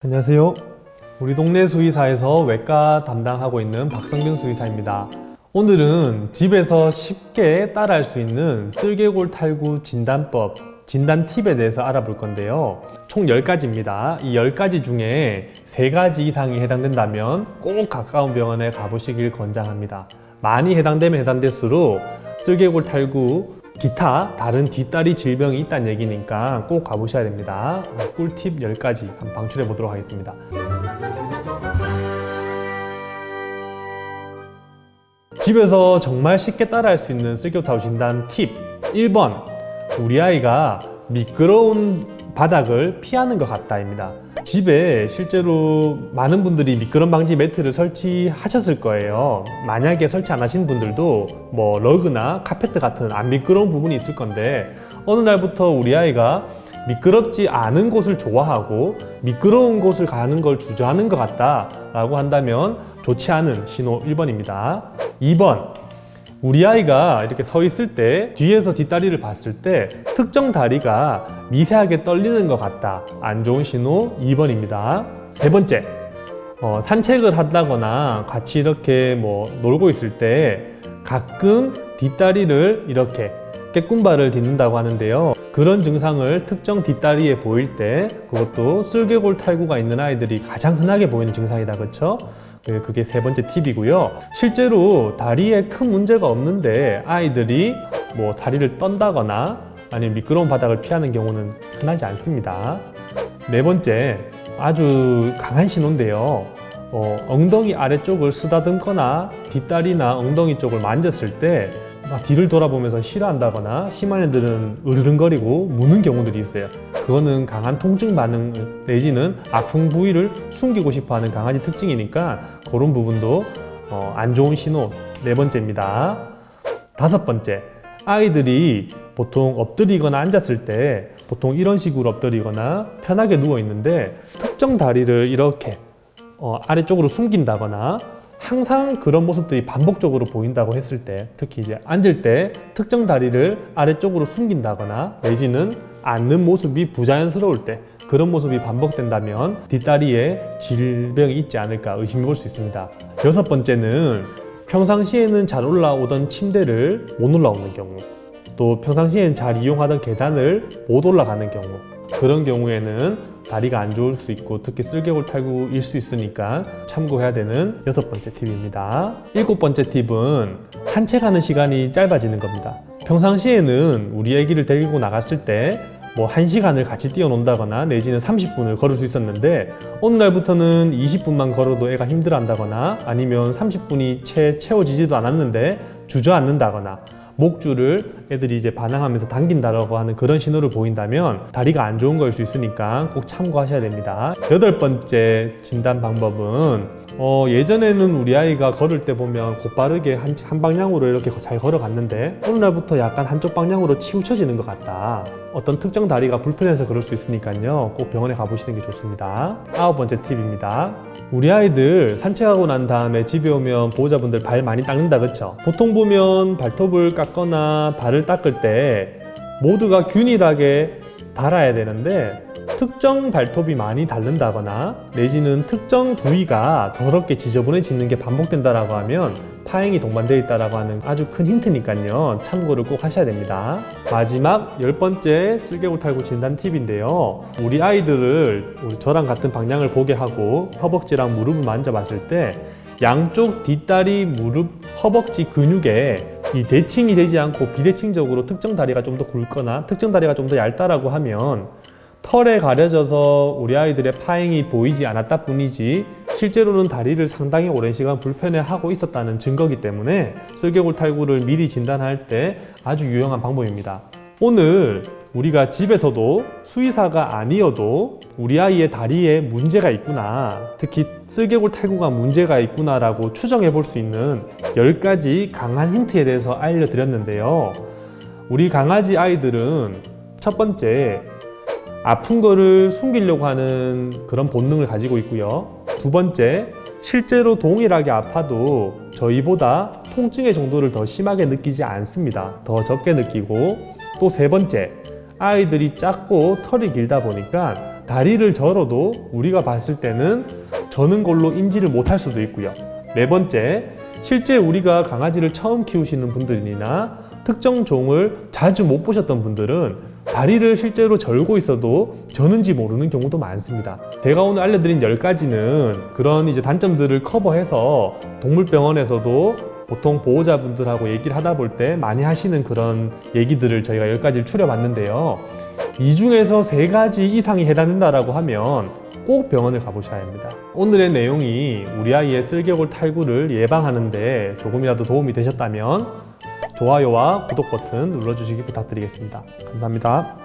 안녕하세요. 우리 동네 수의사에서 외과 담당하고 있는 박성균 수의사입니다. 오늘은 집에서 쉽게 따라할 수 있는 쓸개골 탈구 진단법, 진단 팁에 대해서 알아볼 건데요. 총 10가지입니다. 이 10가지 중에 3가지 이상이 해당된다면 꼭 가까운 병원에 가보시길 권장합니다. 많이 해당되면 해당될수록 쓸개골 탈구, 기타 다른 뒷다리 질병이 있다는 얘기니까 꼭 가보셔야 됩니다. 꿀팁 10가지 한번 방출해 보도록 하겠습니다. 집에서 정말 쉽게 따라할 수 있는 쓸개골 탈구 진단 팁 1번, 우리 아이가 미끄러운 바닥을 피하는 것 같다입니다. 집에 실제로 많은 분들이 미끄럼 방지 매트를 설치하셨을 거예요. 만약에 설치 안 하신 분들도 뭐 러그나 카페트 같은 안 미끄러운 부분이 있을 건데, 어느 날부터 우리 아이가 미끄럽지 않은 곳을 좋아하고 미끄러운 곳을 가는 걸 주저하는 것 같다 라고 한다면 좋지 않은 신호 1번입니다. 2번, 우리 아이가 이렇게 서 있을 때 뒤에서 뒷다리를 봤을 때 특정 다리가 미세하게 떨리는 것 같다. 안 좋은 신호 2번입니다. 세 번째, 산책을 한다거나 같이 이렇게 놀고 있을 때 가끔 뒷다리를 이렇게 깨꿈발을 딛는다고 하는데요. 그런 증상을 특정 뒷다리에 보일 때 그것도 쓸개골 탈구가 있는 아이들이 가장 흔하게 보이는 증상이다. 그렇죠? 그게 세 번째 팁이고요. 실제로 다리에 큰 문제가 없는데 아이들이 다리를 떤다거나 아니면 미끄러운 바닥을 피하는 경우는 흔하지 않습니다. 네 번째, 아주 강한 신호인데요. 엉덩이 아래쪽을 쓰다듬거나 뒷다리나 엉덩이 쪽을 만졌을 때 막 뒤를 돌아보면서 싫어한다거나 심한 애들은 으르렁거리고 무는 경우들이 있어요. 그거는 강한 통증 반응 내지는 아픈 부위를 숨기고 싶어하는 강아지 특징이니까 그런 부분도 안 좋은 신호 네 번째입니다. 다섯 번째, 아이들이 보통 엎드리거나 앉았을 때 보통 이런 식으로 엎드리거나 편하게 누워 있는데 특정 다리를 이렇게 아래쪽으로 숨긴다거나 항상 그런 모습들이 반복적으로 보인다고 했을 때, 특히 이제 앉을 때 특정 다리를 아래쪽으로 숨긴다거나 내지는 앉는 모습이 부자연스러울 때 그런 모습이 반복된다면 뒷다리에 질병이 있지 않을까 의심해 볼 수 있습니다. 여섯 번째는 평상시에는 잘 올라오던 침대를 못 올라오는 경우, 또 평상시에는 잘 이용하던 계단을 못 올라가는 경우, 그런 경우에는 다리가 안 좋을 수 있고 특히 쓸개골 탈구일 수 있으니까 참고해야 되는 여섯 번째 팁입니다. 일곱 번째 팁은 산책하는 시간이 짧아지는 겁니다. 평상시에는 우리 아기를 데리고 나갔을 때 1시간을 같이 뛰어논다거나 내지는 30분을 걸을 수 있었는데 어느 날부터는 20분만 걸어도 애가 힘들어한다거나 아니면 30분이 채워지지도 않았는데 주저앉는다거나 목줄을 애들이 이제 반항하면서 당긴다라고 하는 그런 신호를 보인다면 다리가 안 좋은 거일 수 있으니까 꼭 참고하셔야 됩니다. 여덟 번째 진단 방법은 예전에는 우리 아이가 걸을 때 보면 곧바르게 한 방향으로 이렇게 잘 걸어갔는데 어느 날부터 약간 한쪽 방향으로 치우쳐지는 것 같다. 어떤 특정 다리가 불편해서 그럴 수 있으니까요. 꼭 병원에 가보시는 게 좋습니다. 아홉 번째 팁입니다. 우리 아이들 산책하고 난 다음에 집에 오면 보호자분들 발 많이 닦는다, 그쵸? 보통 보면 발톱을 깎거나 발을 닦을 때 모두가 균일하게 닳아야 되는데 특정 발톱이 많이 닳는다거나 내지는 특정 부위가 더럽게 지저분해지는 게 반복된다라고 하면 파행이 동반되어 있다라고 하는 아주 큰 힌트니까요. 참고를 꼭 하셔야 됩니다. 마지막 10번째 쓸개골 탈구 진단 팁인데요. 우리 아이들을 저랑 같은 방향을 보게 하고 허벅지랑 무릎을 만져봤을 때 양쪽 뒷다리, 무릎, 허벅지 근육에 이 대칭이 되지 않고 비대칭적으로 특정 다리가 좀 더 굵거나 특정 다리가 좀 더 얇다라고 하면 털에 가려져서 우리 아이들의 파행이 보이지 않았다 뿐이지 실제로는 다리를 상당히 오랜 시간 불편해하고 있었다는 증거이기 때문에 쓸개골 탈구를 미리 진단할 때 아주 유용한 방법입니다. 오늘 우리가 집에서도 수의사가 아니어도 우리 아이의 다리에 문제가 있구나, 특히 쓸개골 탈구가 문제가 있구나 라고 추정해 볼 수 있는 10가지 강한 힌트에 대해서 알려드렸는데요. 우리 강아지 아이들은 첫 번째, 아픈 거를 숨기려고 하는 그런 본능을 가지고 있고요. 두 번째, 실제로 동일하게 아파도 저희보다 통증의 정도를 더 심하게 느끼지 않습니다. 더 적게 느끼고, 또 세 번째, 아이들이 작고 털이 길다 보니까 다리를 절어도 우리가 봤을 때는 저는 걸로 인지를 못할 수도 있고요. 네 번째, 실제 우리가 강아지를 처음 키우시는 분들이나 특정 종을 자주 못 보셨던 분들은 다리를 실제로 절고 있어도 저는지 모르는 경우도 많습니다. 제가 오늘 알려드린 10가지는 그런 이제 단점들을 커버해서 동물병원에서도 보통 보호자분들하고 얘기를 하다 볼 때 많이 하시는 그런 얘기들을 저희가 10가지를 추려봤는데요. 이 중에서 3가지 이상이 해당된다라고 하면 꼭 병원을 가보셔야 합니다. 오늘의 내용이 우리 아이의 쓸개골 탈구를 예방하는데 조금이라도 도움이 되셨다면 좋아요와 구독 버튼 눌러주시기 부탁드리겠습니다. 감사합니다.